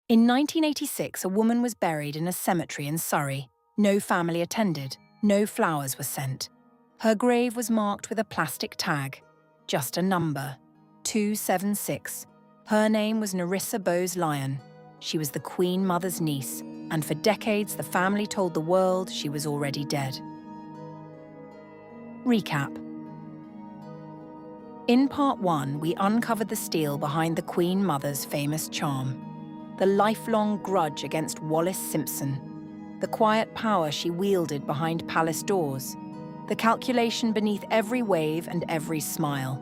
In 1986, a woman was buried in a cemetery in Surrey. No family attended, no flowers were sent. Her grave was marked with a plastic tag, just a number, 276. Her name was Nerissa Bowes Lyon. She was the Queen Mother's niece, and for decades the family told the world she was already dead. Recap. In part 1, we uncovered the steel behind the Queen Mother's famous charm, the lifelong grudge against Wallis Simpson, the quiet power she wielded behind palace doors, the calculation beneath every wave and every smile.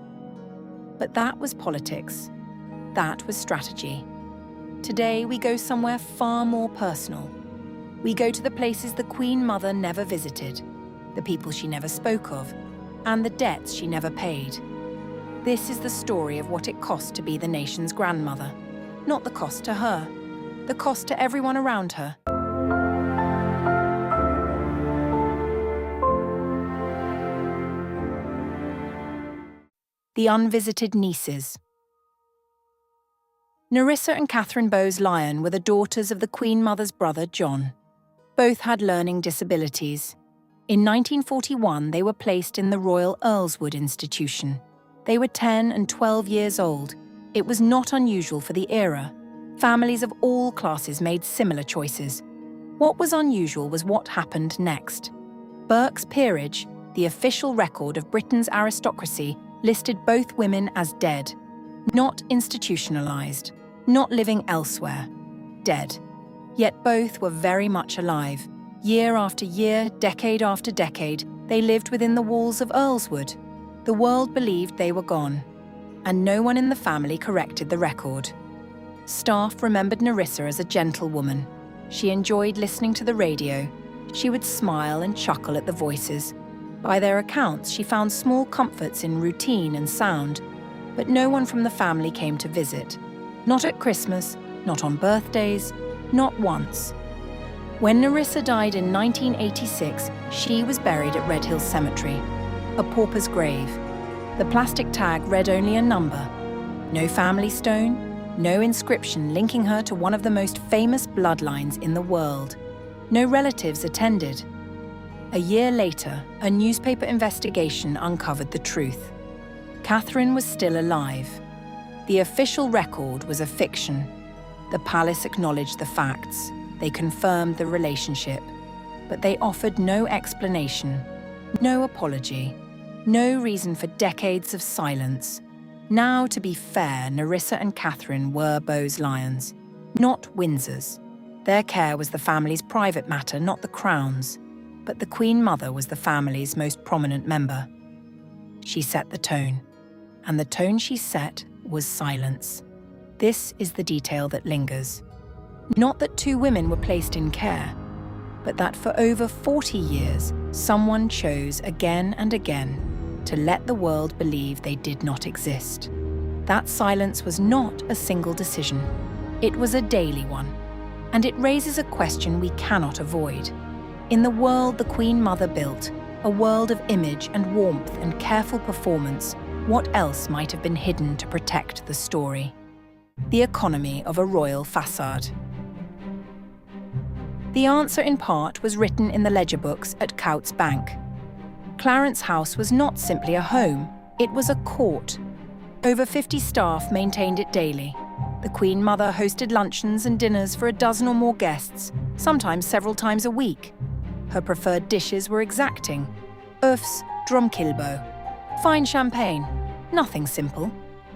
But that was politics. That was strategy. Today, we go somewhere far more personal. We go to the places the Queen Mother never visited, the people she never spoke of, and the debts she never paid. This is the story of what it cost to be the nation's grandmother. Not the cost to her, the cost to everyone around her. The unvisited nieces. Nerissa and Catherine Bowes Lyon were the daughters of the Queen Mother's brother, John. Both had learning disabilities. In 1941, they were placed in the Royal Earlswood Institution. They were 10 and 12 years old. It was not unusual for the era. Families of all classes made similar choices. What was unusual was what happened next. Burke's Peerage, the official record of Britain's aristocracy, listed both women as dead. Not institutionalized, not living elsewhere. Dead. Yet both were very much alive. Year after year, decade after decade, they lived within the walls of Earlswood. The world believed they were gone, and no one in the family corrected the record. Staff remembered Nerissa as a gentle woman. She enjoyed listening to the radio. She would smile and chuckle at the voices. By their accounts, she found small comforts in routine and sound, but no one from the family came to visit. Not at Christmas, not on birthdays, not once. When Nerissa died in 1986, she was buried at Redhill Cemetery, a pauper's grave. The plastic tag read only a number. No family stone, no inscription linking her to one of the most famous bloodlines in the world. No relatives attended. A year later, a newspaper investigation uncovered the truth. Catherine was still alive. The official record was a fiction. The palace acknowledged the facts. They confirmed the relationship. But they offered no explanation, no apology, no reason for decades of silence. Now, to be fair, Nerissa and Catherine were Bowes Lyons, not Windsors. Their care was the family's private matter, not the Crown's. But the Queen Mother was the family's most prominent member. She set the tone, and the tone she set was silence. This is the detail that lingers. Not that two women were placed in care, but that for over 40 years, someone chose again and again to let the world believe they did not exist. That silence was not a single decision. It was a daily one. And it raises a question we cannot avoid. In the world the Queen Mother built, a world of image and warmth and careful performance, what else might have been hidden to protect the story? The economy of a royal facade. The answer, in part, was written in the ledger books at Coutts Bank. Clarence House was not simply a home, it was a court. Over 50 staff maintained it daily. The Queen Mother hosted luncheons and dinners for a dozen or more guests, sometimes several times a week. Her preferred dishes were exacting. Oeufs, drumkilbo, fine champagne, nothing simple.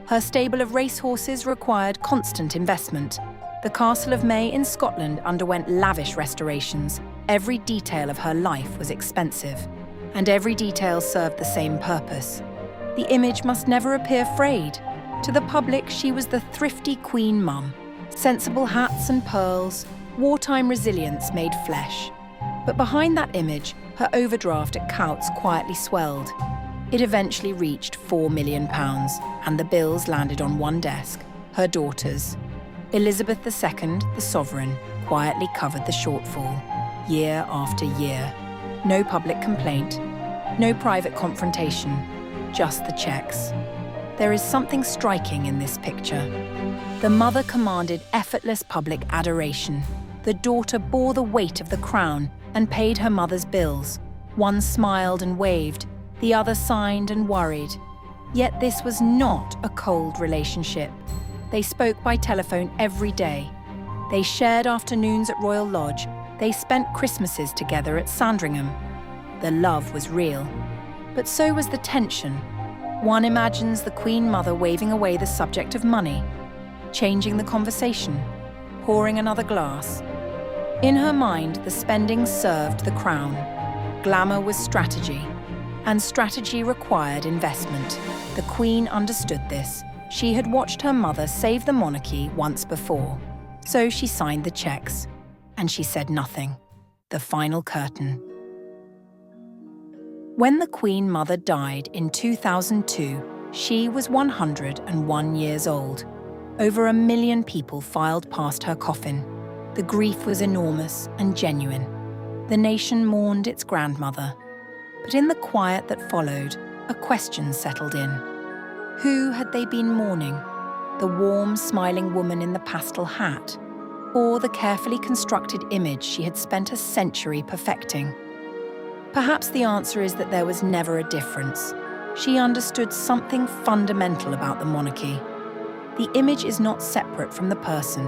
Her stable of racehorses required constant investment. The Castle of May in Scotland underwent lavish restorations. Every detail of her life was expensive, and every detail served the same purpose. The image must never appear frayed. To the public, she was the thrifty Queen Mum. Sensible hats and pearls, wartime resilience made flesh. But behind that image, her overdraft at Coutts quietly swelled. It eventually reached £4 million, and the bills landed on one desk, her daughter's. Elizabeth II, the sovereign, quietly covered the shortfall, year after year. No public complaint, no private confrontation, just the checks. There is something striking in this picture. The mother commanded effortless public adoration. The daughter bore the weight of the crown and paid her mother's bills. One smiled and waved, the other signed and worried. Yet this was not a cold relationship. They spoke by telephone every day. They shared afternoons at Royal Lodge. They spent Christmases together at Sandringham. The love was real. But so was the tension. One imagines the Queen Mother waving away the subject of money, changing the conversation, pouring another glass. In her mind, the spending served the crown. Glamour was strategy, and strategy required investment. The Queen understood this. She had watched her mother save the monarchy once before. So she signed the checks, and she said nothing. The final curtain. When the Queen Mother died in 2002, she was 101 years old. Over 1 million people filed past her coffin. The grief was enormous and genuine. The nation mourned its grandmother. But in the quiet that followed, a question settled in. Who had they been mourning? The warm, smiling woman in the pastel hat? Or the carefully constructed image she had spent a century perfecting? Perhaps the answer is that there was never a difference. She understood something fundamental about the monarchy. The image is not separate from the person.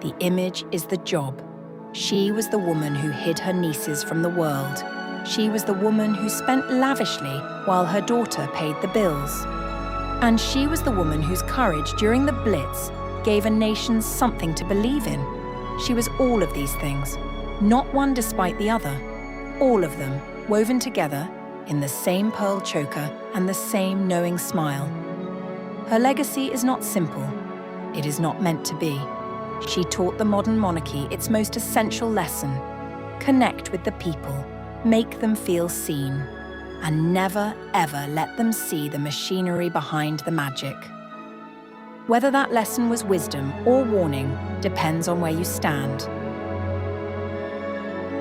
The image is the job. She was the woman who hid her nieces from the world. She was the woman who spent lavishly while her daughter paid the bills. And she was the woman whose courage during the Blitz gave a nation something to believe in. She was all of these things, not one despite the other. All of them, woven together in the same pearl choker and the same knowing smile. Her legacy is not simple. It is not meant to be. She taught the modern monarchy its most essential lesson: connect with the people, make them feel seen, and never, ever let them see the machinery behind the magic. Whether that lesson was wisdom or warning depends on where you stand.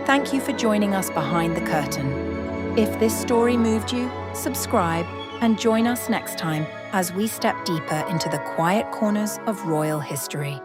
Thank you for joining us behind the curtain. If this story moved you, subscribe and join us next time as we step deeper into the quiet corners of royal history.